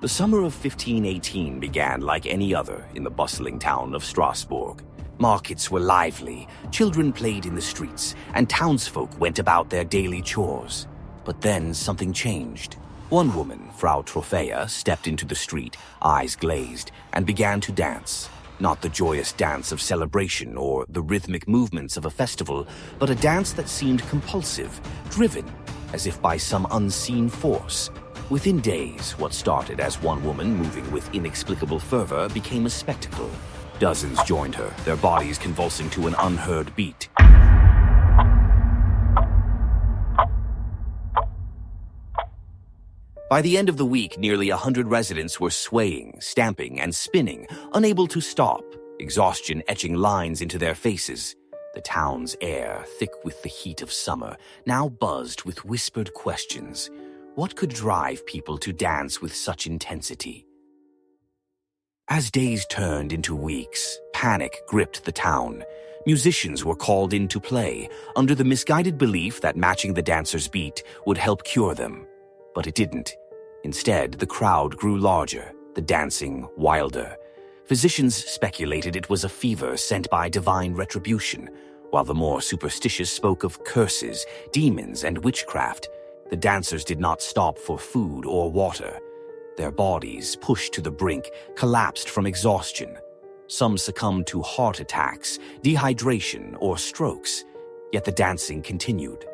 The summer of 1518 began like any other in the bustling town of Strasbourg. Markets were lively, children played in the streets, and townsfolk went about their daily chores. But then something changed. One woman, Frau Trophäa, stepped into the street, eyes glazed, and began to dance. Not the joyous dance of celebration or the rhythmic movements of a festival, but a dance that seemed compulsive, driven, as if by some unseen force. Within days, what started as one woman moving with inexplicable fervor became a spectacle. Dozens joined her, their bodies convulsing to an unheard beat. By the end of the week, nearly 100 residents were swaying, stamping, and spinning, unable to stop, exhaustion etching lines into their faces. The town's air, thick with the heat of summer, now buzzed with whispered questions. What could drive people to dance with such intensity? As days turned into weeks, panic gripped the town. Musicians were called in to play, under the misguided belief that matching the dancers' beat would help cure them. But it didn't. Instead, the crowd grew larger, the dancing wilder. Physicians speculated it was a fever sent by divine retribution, while the more superstitious spoke of curses, demons, and witchcraft. The dancers did not stop for food or water. Their bodies, pushed to the brink, collapsed from exhaustion. Some succumbed to heart attacks, dehydration, or strokes. Yet the dancing continued.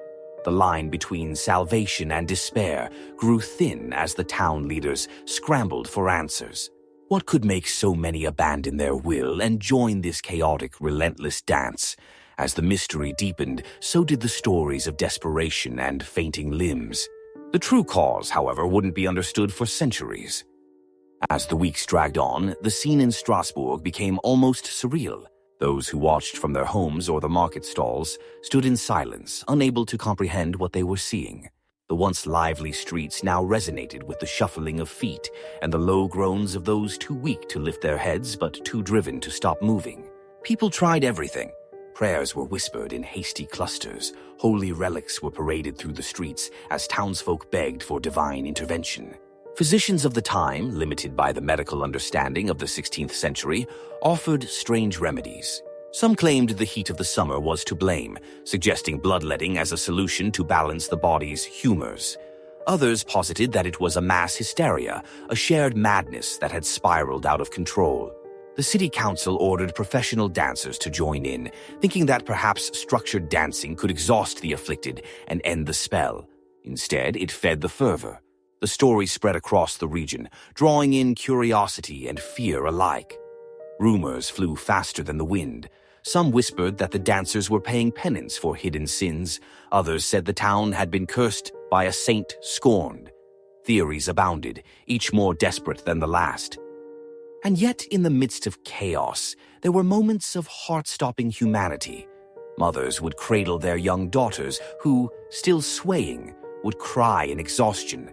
The line between salvation and despair grew thin as the town leaders scrambled for answers. What could make so many abandon their will and join this chaotic, relentless dance? As the mystery deepened, so did the stories of desperation and fainting limbs. The true cause, however, wouldn't be understood for centuries. As the weeks dragged on, the scene in Strasbourg became almost surreal. Those who watched from their homes or the market stalls stood in silence, unable to comprehend what they were seeing. The once lively streets now resonated with the shuffling of feet and the low groans of those too weak to lift their heads but too driven to stop moving. People tried everything. Prayers were whispered in hasty clusters. Holy relics were paraded through the streets as townsfolk begged for divine intervention. Physicians of the time, limited by the medical understanding of the 16th century, offered strange remedies. Some claimed the heat of the summer was to blame, suggesting bloodletting as a solution to balance the body's humors. Others posited that it was a mass hysteria, a shared madness that had spiraled out of control. The city council ordered professional dancers to join in, thinking that perhaps structured dancing could exhaust the afflicted and end the spell. Instead, it fed the fervor. The story spread across the region, drawing in curiosity and fear alike. Rumors flew faster than the wind. Some whispered that the dancers were paying penance for hidden sins. Others said the town had been cursed by a saint scorned. Theories abounded, each more desperate than the last. And yet, in the midst of chaos, there were moments of heart-stopping humanity. Mothers would cradle their young daughters who, still swaying, would cry in exhaustion.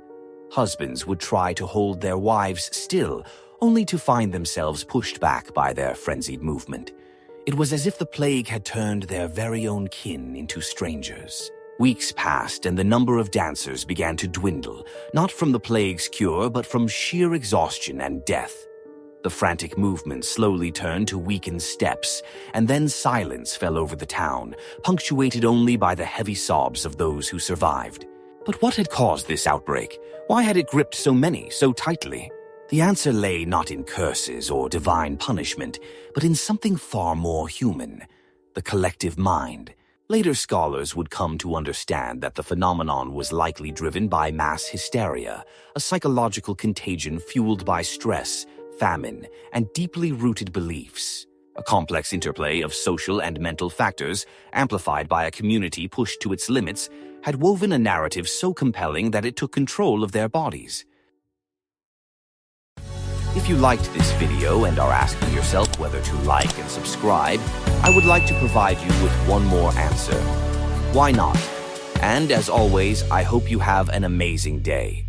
Husbands would try to hold their wives still, only to find themselves pushed back by their frenzied movement. It was as if the plague had turned their very own kin into strangers. Weeks passed and the number of dancers began to dwindle, not from the plague's cure, but from sheer exhaustion and death. The frantic movement slowly turned to weakened steps, and then silence fell over the town, punctuated only by the heavy sobs of those who survived. But what had caused this outbreak? Why had it gripped so many so tightly? The answer lay not in curses or divine punishment, but in something far more human: the collective mind. Later scholars would come to understand that the phenomenon was likely driven by mass hysteria, a psychological contagion fueled by stress, famine, and deeply rooted beliefs. A complex interplay of social and mental factors, amplified by a community pushed to its limits, had woven a narrative so compelling that it took control of their bodies. If you liked this video and are asking yourself whether to like and subscribe, I would like to provide you with one more answer. Why not? And as always, I hope you have an amazing day.